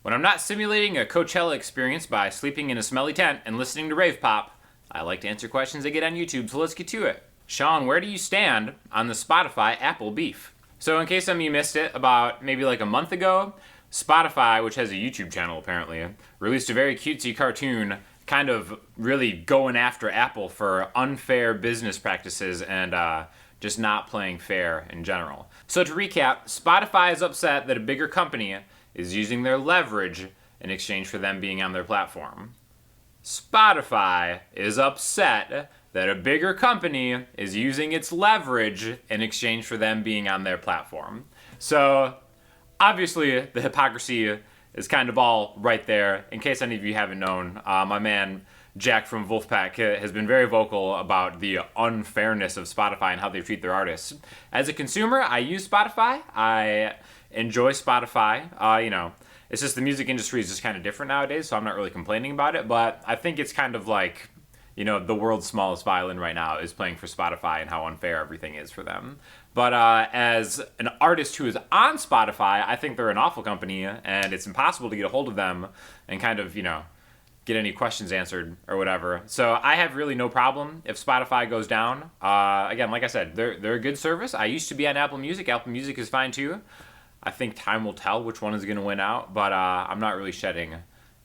When I'm not simulating a Coachella experience by sleeping in a smelly tent and listening to rave pop, I like to answer questions I get on YouTube, so let's get to it. Sean, where do you stand on the Spotify Apple beef? So in case some of you missed it, about maybe like a month ago, Spotify, which has a YouTube channel apparently, released a very cutesy cartoon kind of really going after Apple for unfair business practices and just not playing fair in general. So to recap, Spotify is upset that a bigger company is using their leverage in exchange for them being on their platform. Spotify is upset that a bigger company is using its leverage in exchange for them being on their platform. So obviously the hypocrisy is kind of all right there. In case any of you haven't known, my man Jack from Wolfpack has been very vocal about the unfairness of Spotify and how they treat their artists. As a consumer, I use Spotify. I enjoy Spotify. It's just the music industry is just kind of different nowadays, so I'm not really complaining about it. But I think it's kind of like, the world's smallest violin right now is playing for Spotify and how unfair everything is for them. But as an artist who is on Spotify, I think they're an awful company, and it's impossible to get a hold of them and kind of, get any questions answered or whatever. So I have really no problem if Spotify goes down. Again, like I said, they're a good service. I used to be on Apple Music. Apple Music is fine too. I think time will tell which one is going to win out, but I'm not really shedding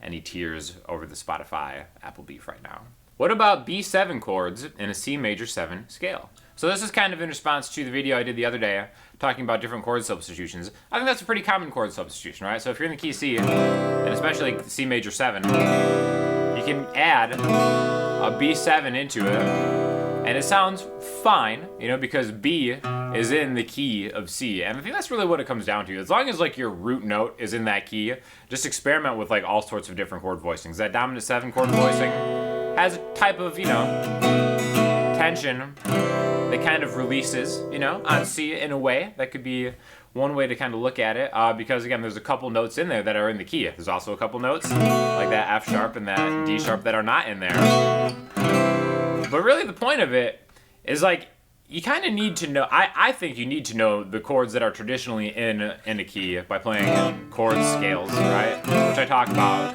any tears over the Spotify Apple beef right now. What about B7 chords in a C major 7 scale? So this is kind of in response to the video I did the other day talking about different chord substitutions. I think that's a pretty common chord substitution, right? So if you're in the key C, and especially C major 7, you can add a B7 into it, and it sounds fine, because B is in the key of C. And I think that's really what it comes down to. As long as your root note is in that key, just experiment with all sorts of different chord voicings. That dominant 7 chord voicing has a type of, tension that kind of releases, on C in a way. That could be one way to kind of look at it, because again, there's a couple notes in there that are in the key. There's also a couple notes, like that F sharp and that D sharp, that are not in there. But really the point of it is you kind of need to know, I think you need to know the chords that are traditionally in a key by playing chord scales, right? Which I talk about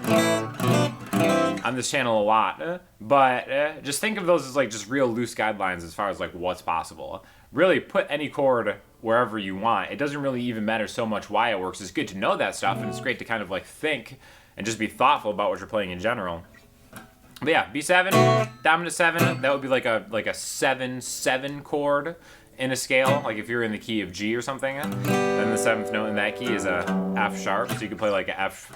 on this channel a lot, but just think of those as just real loose guidelines as far as what's possible. Really put any chord wherever you want. It doesn't really even matter so much why it works. It's good to know that stuff, and it's great to kind of think and just be thoughtful about what you're playing in general. But yeah, B7, dominant 7, that would be like a 7/7 chord in a scale. Like if you're in the key of G or something, then the 7th note in that key is a F sharp, so you could play a F.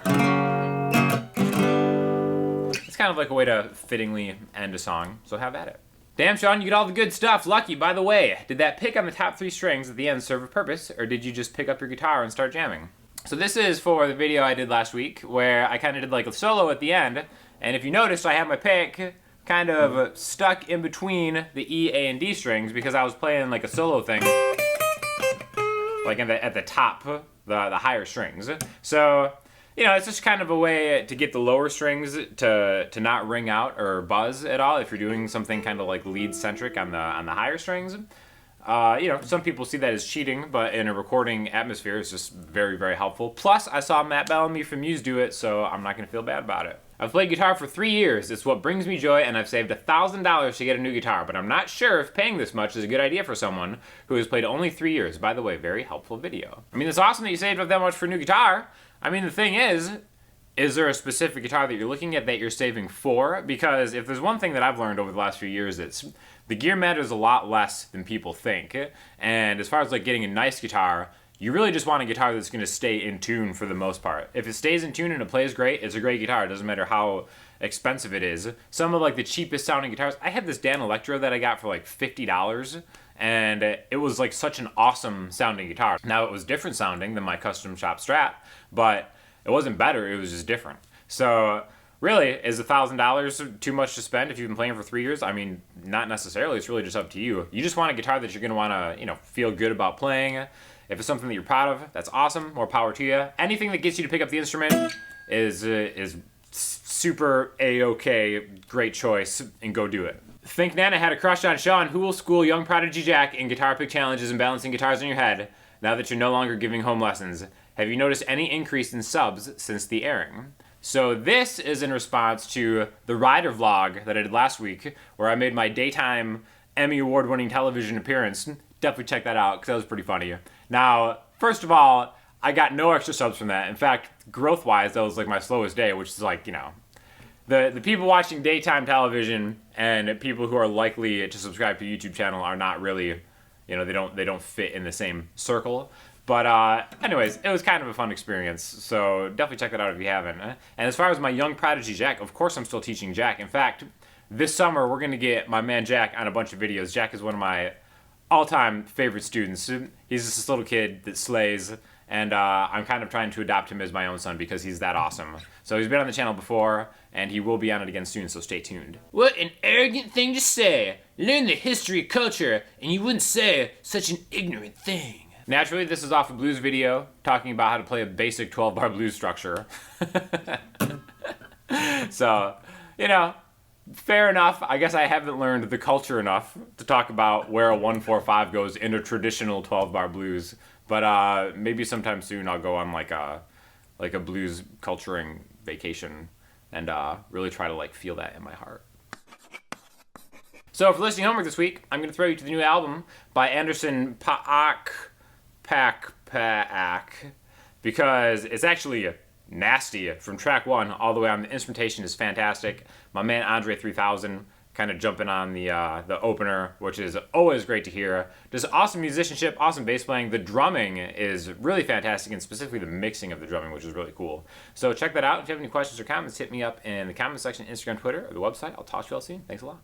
It's kind of a way to fittingly end a song, so have at it. Damn, Sean, you get all the good stuff. Lucky, by the way. Did that pick on the top 3 strings at the end serve a purpose, or did you just pick up your guitar and start jamming? So this is for the video I did last week, where I kind of did a solo at the end, and if you noticed, I had my pick kind of stuck in between the E, A, and D strings because I was playing a solo thing, at the top, the higher strings. So, it's just kind of a way to get the lower strings to not ring out or buzz at all if you're doing something kind of lead-centric on the higher strings. Some people see that as cheating, but in a recording atmosphere, it's just very, very helpful. Plus, I saw Matt Bellamy from Muse do it, so I'm not going to feel bad about it. I've played guitar for 3 years. It's what brings me joy, and I've saved $1,000 to get a new guitar, but I'm not sure if paying this much is a good idea for someone who has played only 3 years. By the way, very helpful video. It's awesome that you saved up that much for a new guitar. The thing is there a specific guitar that you're looking at that you're saving for? Because if there's one thing that I've learned over the last few years, it's the gear matters a lot less than people think. And as far as getting a nice guitar, you really just want a guitar that's going to stay in tune for the most part. If it stays in tune and it plays great, it's a great guitar. It doesn't matter how expensive it is. Some of the cheapest sounding guitars, I had this Dan Electro that I got for $50, and it was such an awesome sounding guitar. Now it was different sounding than my custom shop Strat, but it wasn't better, it was just different. So really, is $1,000 too much to spend if you've been playing for 3 years? Not necessarily. It's really just up to you. You just want a guitar that you're going to want to, feel good about playing. If it's something that you're proud of, that's awesome. More power to you. Anything that gets you to pick up the instrument is super A-okay, great choice, and go do it. Think Nana had a crush on Sean. Who will school young prodigy Jack in guitar pick challenges and balancing guitars in your head now that you're no longer giving home lessons? Have you noticed any increase in subs since the airing? So this is in response to the Rider vlog that I did last week, where I made my daytime Emmy Award-winning television appearance. Definitely check that out, because that was pretty funny. Now, first of all, I got no extra subs from that. In fact, growth-wise, that was like my slowest day, which is like, you know, the people watching daytime television and people who are likely to subscribe to a YouTube channel are not really, you know, they don't fit in the same circle. But anyways, it was kind of a fun experience, so definitely check that out if you haven't. And as far as my young prodigy Jack, of course I'm still teaching Jack. In fact, this summer we're going to get my man Jack on a bunch of videos. Jack is one of my all-time favorite students. He's just this little kid that slays, and I'm kind of trying to adopt him as my own son because he's that awesome. So he's been on the channel before, and he will be on it again soon, so stay tuned. What an arrogant thing to say! Learn the history of culture, and you wouldn't say such an ignorant thing. Naturally, this is off a blues video, talking about how to play a basic 12-bar blues structure. So, you know, fair enough. I guess I haven't learned the culture enough to talk about where a 1-4-5 goes in a traditional 12-bar blues. But maybe sometime soon I'll go on like a blues culturing vacation and really try to like feel that in my heart. So for listening homework this week, I'm going to throw you to the new album by Anderson Paak, because it's actually nasty from track 1 all the way on. The instrumentation is fantastic. My man Andre 3000 kind of jumping on the opener, which is always great to hear. Just awesome musicianship, awesome bass playing. The drumming is really fantastic, and specifically the mixing of the drumming, which is really cool. So check that out. If you have any questions or comments, hit me up in the comment section, Instagram, Twitter, or the website. I'll talk to you all soon. Thanks a lot.